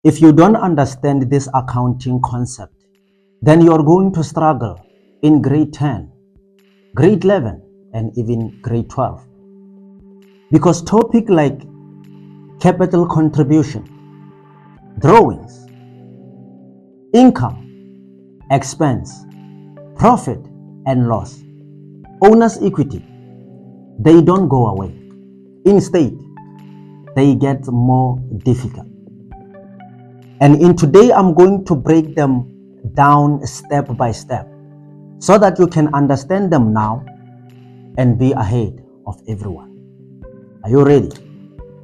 If you don't understand this accounting concept, then you're going to struggle in grade 10, grade 11, and even grade 12. Because topics like capital contribution, drawings, income, expense, profit and loss, owner's equity, they don't go away. Instead, they get more difficult. And in today, I'm going to break them down step by step so that you can understand them now and be ahead of everyone. Are you ready?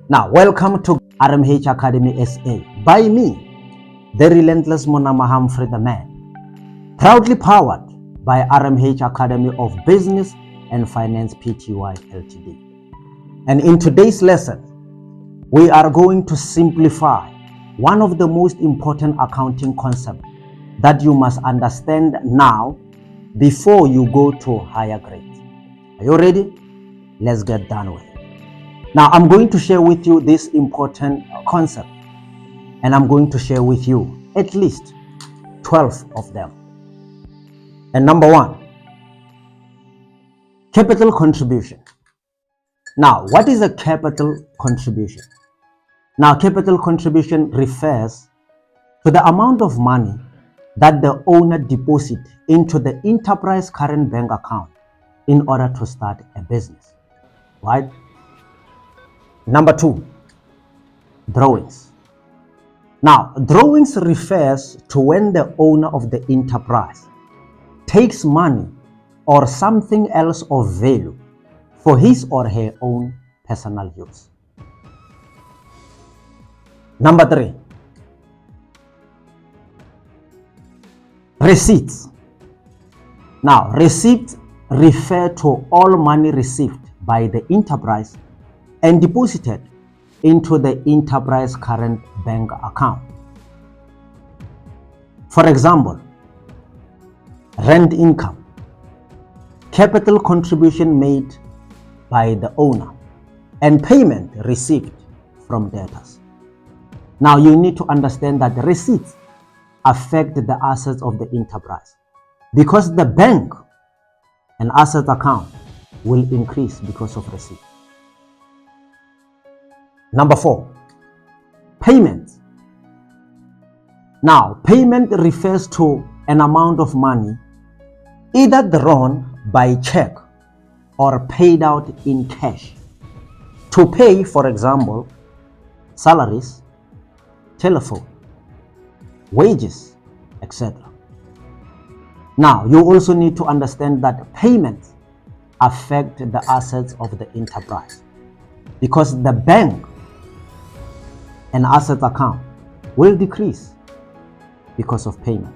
Now, welcome to RMH Academy SA by me, the relentless Monama Humphrey the man, proudly powered by RMH Academy of Business and Finance Pty Ltd. And in today's lesson, we are going to simplify one of the most important accounting concepts that you must understand now before you go to higher grades. Are you ready? Let's get done with it. Now, I'm going to share with you this important concept, and I'm going to share with you at least 12 of them. And number one, capital contribution. Now, what is a capital contribution? Now, capital contribution refers to the amount of money that the owner deposits into the enterprise current bank account in order to start a business, right? Number two, drawings. Now, drawings refers to when the owner of the enterprise takes money or something else of value for his or her own personal use. Number three, receipts. Now, receipts refer to all money received by the enterprise and deposited into the enterprise current bank account. For example, rent income, capital contribution made by the owner, and payment received from debtors. Now, you need to understand that the receipts affect the assets of the enterprise because the bank and asset account will increase because of receipt. Number four, payment. Now, payment refers to an amount of money either drawn by check or paid out in cash to pay, for example, salaries, telephone, wages, etc. Now, you also need to understand that payments affect the assets of the enterprise because the bank and asset account will decrease because of payment.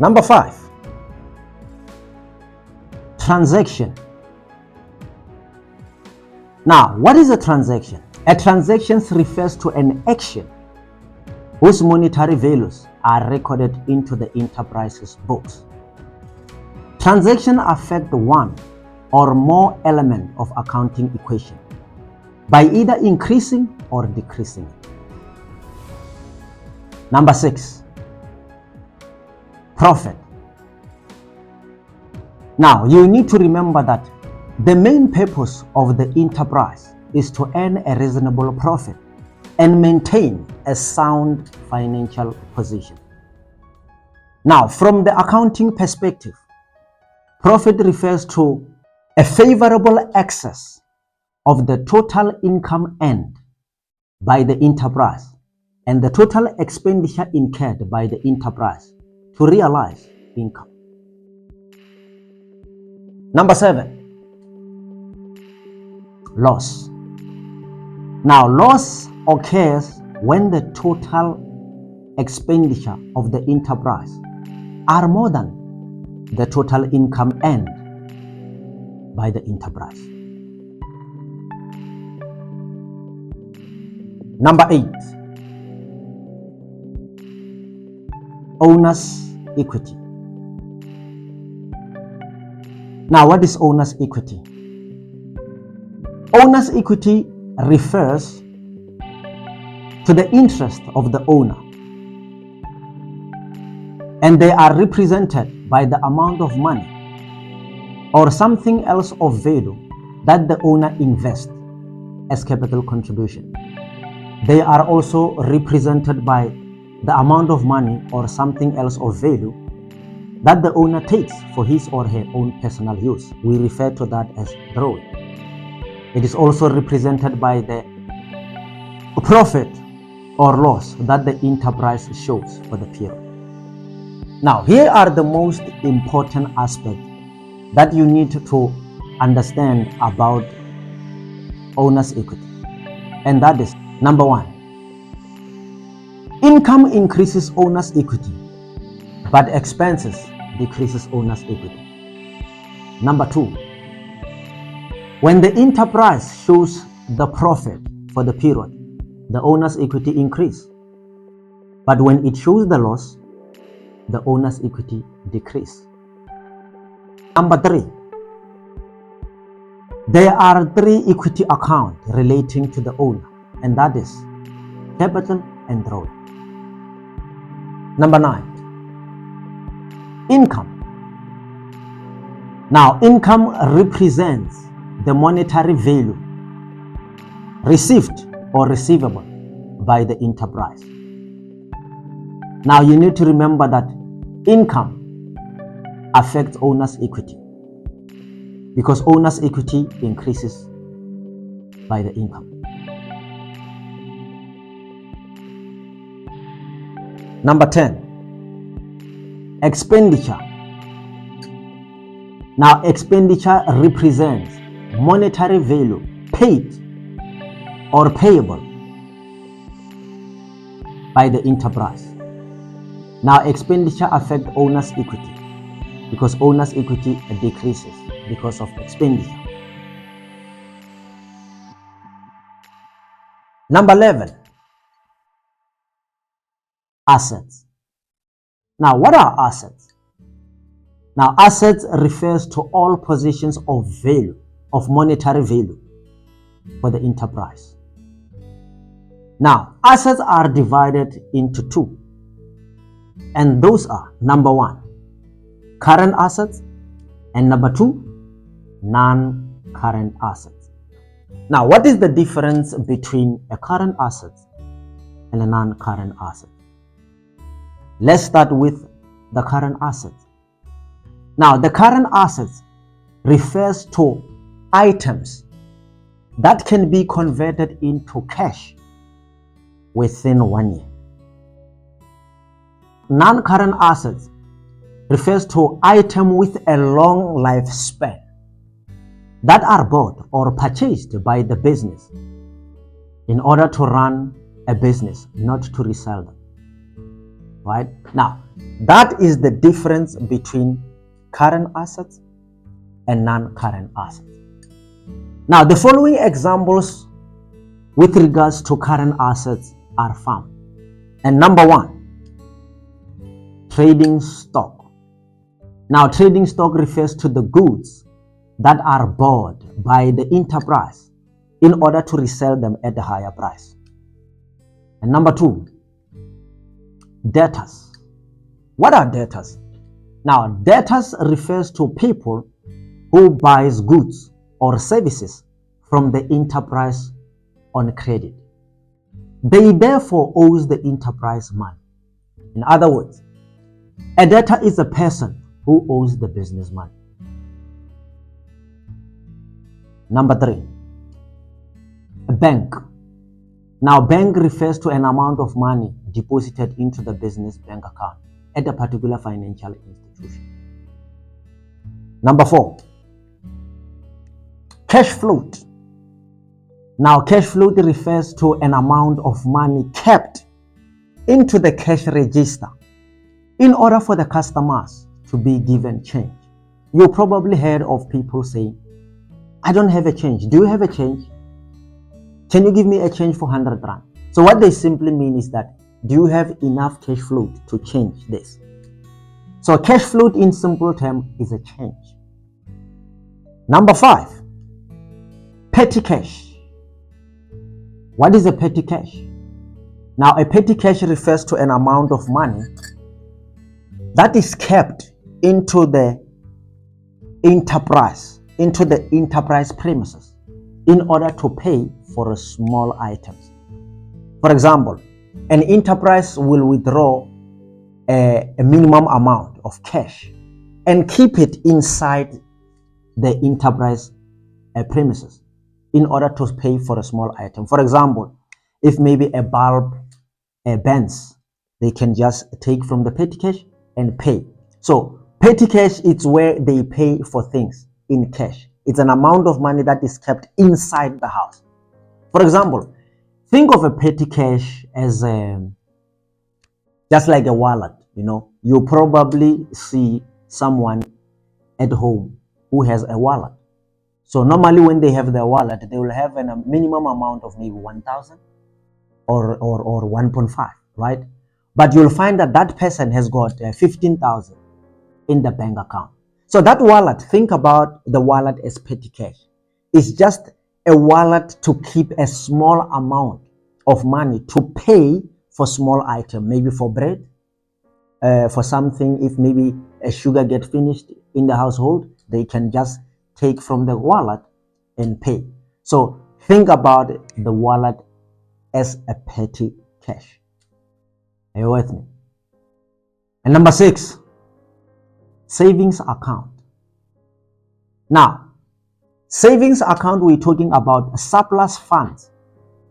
Number five, transaction. Now, what is a transaction? A transaction refers to an action whose monetary values are recorded into the enterprise's books. Transactions affect one or more elements of accounting equation by either increasing or decreasing it. Number six, profit. Now, you need to remember that the main purpose of the enterprise is to earn a reasonable profit and maintain a sound financial position. Now, from the accounting perspective, profit refers to a favorable excess of the total income earned by the enterprise and the total expenditure incurred by the enterprise to realize income. Number seven, loss. Now, loss occurs when the total expenditure of the enterprise are more than the total income earned by the enterprise. Number eight, owner's equity. Now, what is owner's equity? Owner's equity refers to the interest of the owner, and they are represented by the amount of money or something else of value that the owner invests as capital contribution. They are also represented by the amount of money or something else of value that the owner takes for his or her own personal use. We refer to that as drawing. It is also represented by the profit or loss that the enterprise shows for the period. Now, here are the most important aspects that you need to understand about owner's equity. And that is, number one, income increases owner's equity, but expenses decreases owner's equity. Number two, when the enterprise shows the profit for the period, the owner's equity increase. But when it shows the loss, the owner's equity decrease. Number three, there are three equity accounts relating to the owner, and that is capital and drawing. Number 9, income. Now, income represents the monetary value received or receivable by the enterprise. Now, you need to remember that income affects owner's equity because owner's equity increases by the income. Number 10, expenditure. Now, expenditure represents monetary value paid or payable by the enterprise. Now, expenditure affects owner's equity because owner's equity decreases because of expenditure. Number 11, assets. Now, what are assets? Now, assets refers to all positions of value, of monetary value for the enterprise. Now, assets are divided into two, and those are, number 1, current assets, and number 2, non-current assets. Now, what is the difference between a current asset and a non-current asset? Let's start with the current assets. Now, the current assets refers to items that can be converted into cash within 1 year. Non-current assets refers to items with a long lifespan that are bought or purchased by the business in order to run a business, not to resell them. Right? Now, that is the difference between current assets and non-current assets. Now, the following examples with regards to current assets are found. And number 1, trading stock. Now, trading stock refers to the goods that are bought by the enterprise in order to resell them at a higher price. And number 2, debtors. What are debtors? Now, debtors refers to people who buys goods or services from the enterprise on credit. They therefore owes the enterprise money. In other words, a debtor is a person who owes the business money. Number 3, a bank. Now, bank refers to an amount of money deposited into the business bank account at a particular financial institution. Number 4, cash float. Now, cash float refers to an amount of money kept into the cash register in order for the customers to be given change. You probably heard of people saying, I don't have a change. Do you have a change? Can you give me a change for 100 rand? So what they simply mean is that, do you have enough cash float to change this? So cash float in simple terms is a change. Number 5, petty cash. What is a petty cash? Now, a petty cash refers to an amount of money that is kept into the enterprise premises in order to pay for small items. For example, an enterprise will withdraw a minimum amount of cash and keep it inside the enterprise premises in order to pay for a small item. For example, if maybe a bulb bends, they can just take from the petty cash and pay. So petty cash is where they pay for things in cash. It's an amount of money that is kept inside the house. For example, think of a petty cash as just like a wallet. You probably see someone at home who has a wallet. So normally when they have their wallet, they will have a minimum amount of maybe 1,000 or 1.5, right? But you'll find that that person has got 15,000 in the bank account. So that wallet, think about the wallet as petty cash. It's just a wallet to keep a small amount of money to pay for small item, maybe for bread, for something. If maybe a sugar get finished in the household, they can just take from the wallet and pay. So think about the wallet as a petty cash. Are you with me? And number 6, savings account. Now, savings account, we're talking about surplus funds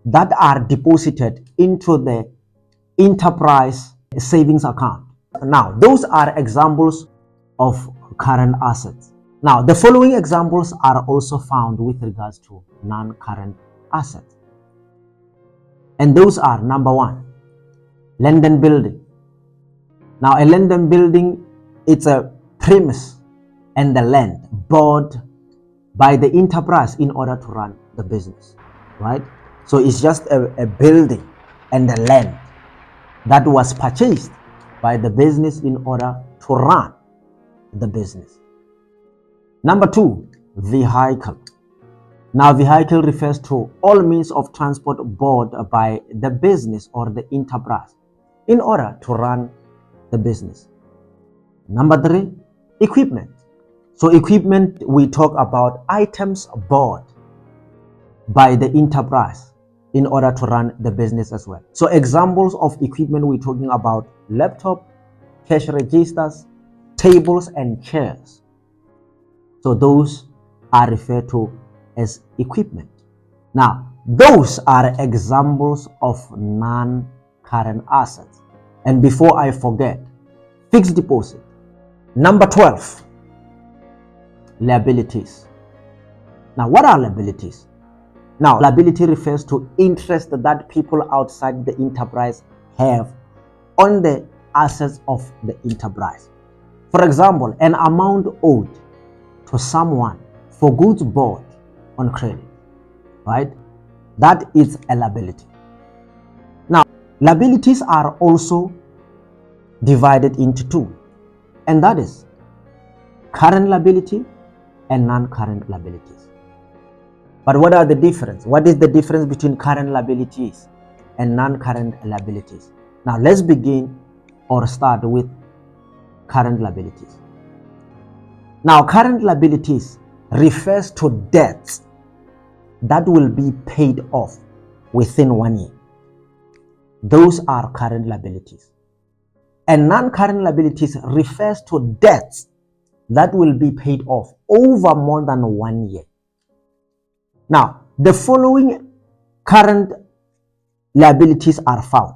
that are deposited into the enterprise savings account. Now, those are examples of current assets. Now, the following examples are also found with regards to non-current assets. And those are, number 1, land and building. Now, a land and building, it's a premise and the land bought by the enterprise in order to run the business, right? So it's just a building and the land that was purchased by the business in order to run the business. Number 2, vehicle. Now, vehicle refers to all means of transport bought by the business or the enterprise in order to run the business. Number 3, equipment. So equipment, we talk about items bought by the enterprise in order to run the business as well. So examples of equipment, we're talking about laptop, cash registers, tables and chairs. So those are referred to as equipment. Now, those are examples of non-current assets. And before I forget, fixed deposit. Number 12, liabilities. Now, what are liabilities? Now, liability refers to interest that people outside the enterprise have on the assets of the enterprise. For example, an amount owed to someone for goods bought on credit, right? That is a liability. Now, liabilities are also divided into 2, and that is current liability and non-current liabilities. But what are the difference? What is the difference between current liabilities and non-current liabilities? Now, let's begin or start with current liabilities. Now, current liabilities refers to debts that will be paid off within 1 year. Those are current liabilities. And non-current liabilities refers to debts that will be paid off over more than 1 year. Now, the following current liabilities are found.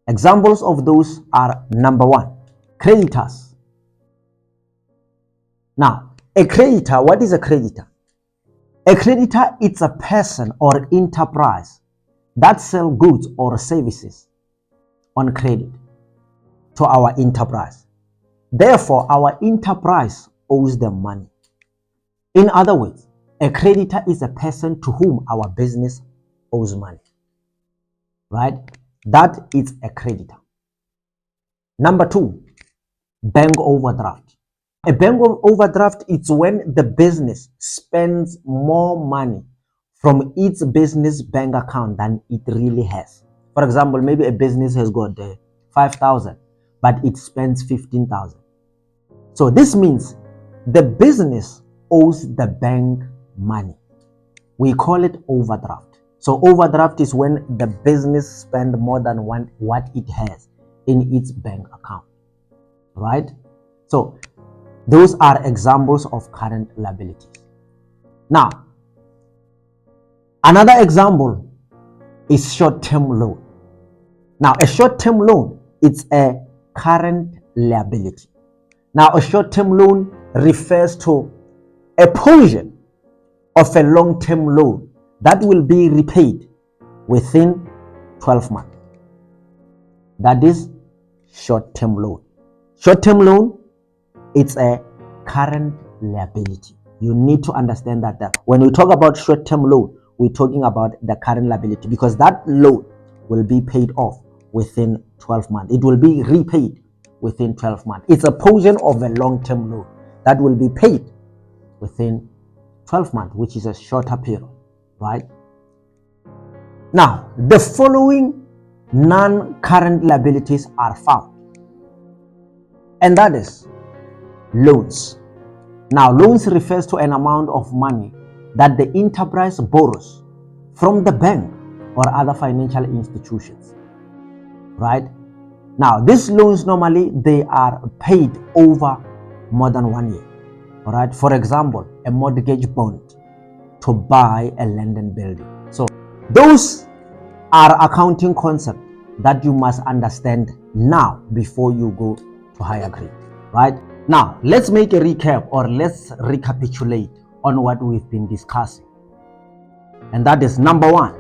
Examples of those are, number 1, creditors. Now, a creditor, what is a creditor? A creditor is a person or enterprise that sell goods or services on credit to our enterprise. Therefore, our enterprise owes them money. In other words, a creditor is a person to whom our business owes money, right? That is a creditor. Number 2, bank overdraft. A bank overdraft is when the business spends more money from its business bank account than it really has. For example, maybe a business has got 5,000, but it spends 15,000. So this means the business owes the bank money. We call it overdraft. So overdraft is when the business spends more than what it has in its bank account, right? So those are examples of current liabilities. Now, another example is short-term loan. Now, a short-term loan, it's a current liability. Now, a short-term loan refers to a portion of a long-term loan that will be repaid within 12 months. That is short-term loan. Short-term loan, it's a current liability. You need to understand that when we talk about short-term loan, we're talking about the current liability, because that loan will be paid off within 12 months. It will be repaid within 12 months. It's a portion of a long-term loan that will be paid within 12 months, which is a shorter period, right? Now, the following non-current liabilities are found, and that is loans. Now, loans refers to an amount of money that the enterprise borrows from the bank or other financial institutions, right? Now, these loans normally they are paid over more than 1 year, all right? For example, a mortgage bond to buy a land and building. So those are accounting concepts that you must understand now before you go to higher grade, right? Now, let's make a recap, or let's recapitulate on what we've been discussing. And that is number 1,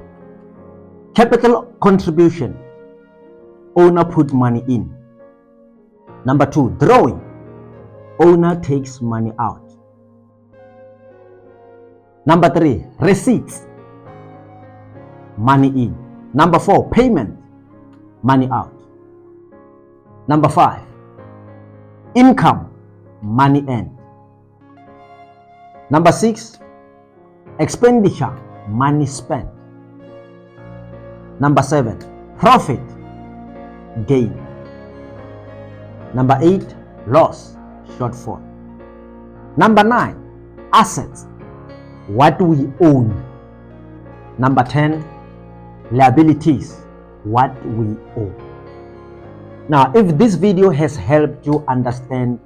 capital contribution. Owner put money in. Number 2, drawing. Owner takes money out. Number 3, receipts. Money in. Number 4, payment. Money out. Number 5, income. Money in. Number 6, expenditure. Money spent. Number 7, profit. Gain. Number 8, loss, shortfall. Number 9, assets, what we own. Number 10, liabilities, what we owe. Now, if this video has helped you understand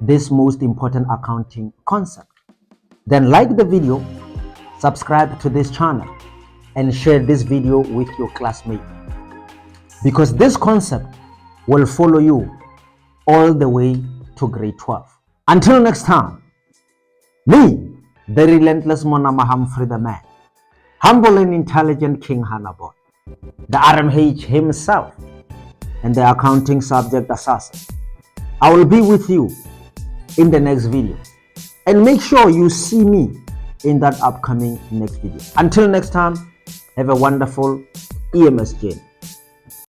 this most important accounting concept, then like the video, subscribe to this channel, and share this video with your classmates, because this concept will follow you all the way to grade 12. Until next time, me, the relentless Monama Humphrey the man, humble and intelligent King Hannibal, the RMH himself, and the accounting subject assassin, I will be with you in the next video, and make sure you see me in that upcoming next video. Until next time, have a wonderful EMS journey.